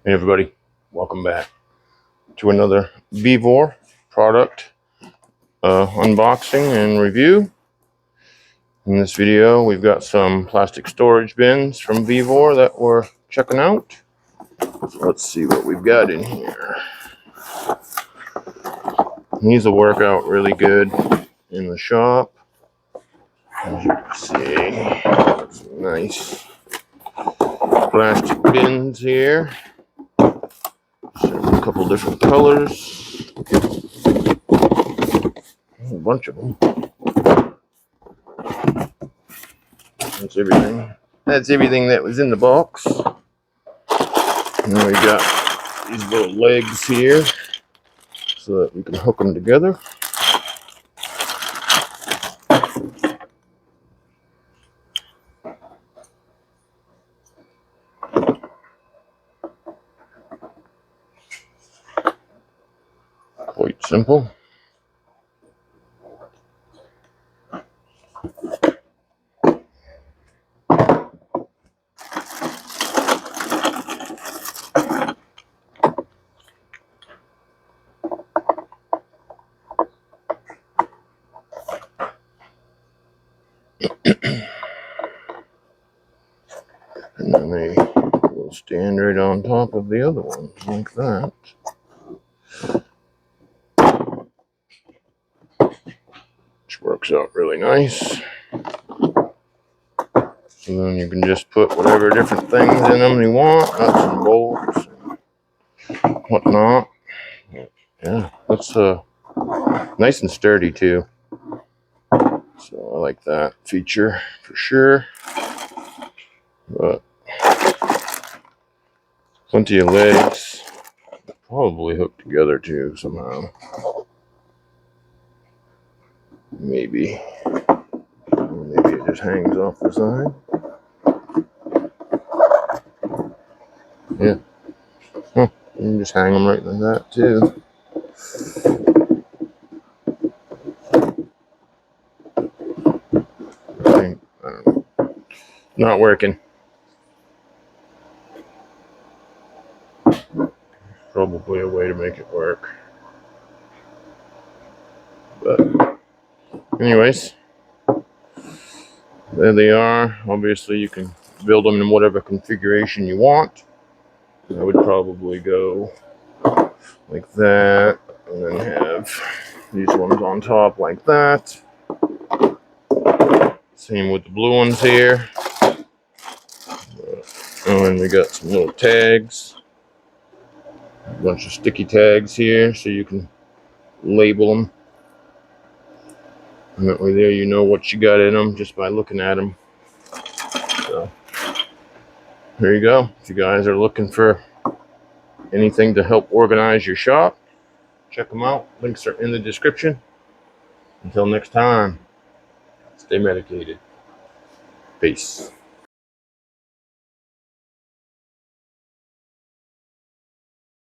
Hey everybody, welcome back to another Vevor product unboxing and review. In this video we've got some plastic storage bins from Vevor that we're checking out. So let's see what we've got in here. These will work out really good in the shop. As you can see, some nice plastic bins here. A couple different colors. A bunch of them. That's everything that was in the box. And then we got these little legs here so that we can hook them together. Quite simple. And then they will stand right on top of the other one, like that. Which works out really nice. And then you can just put whatever different things in them you want, nuts and bolts and whatnot. Yeah, that's nice and sturdy too. So I like that feature for sure. But plenty of legs, probably hooked together too somehow. Maybe it just hangs off the side. Yeah, you can just hang them right like that too. I don't know. Not working. Probably a way to make it work. But anyways, there they are. Obviously you can build them in whatever configuration you want. I would probably go like that and then have these ones on top like that. Same with the blue ones here. And then we got some little tags. A bunch of sticky tags here so you can label them. And that way there you know what you got in them just by looking at them. So there you go. If you guys are looking for anything to help organize your shop, check them out. Links are in the description. Until next time, stay medicated. Peace.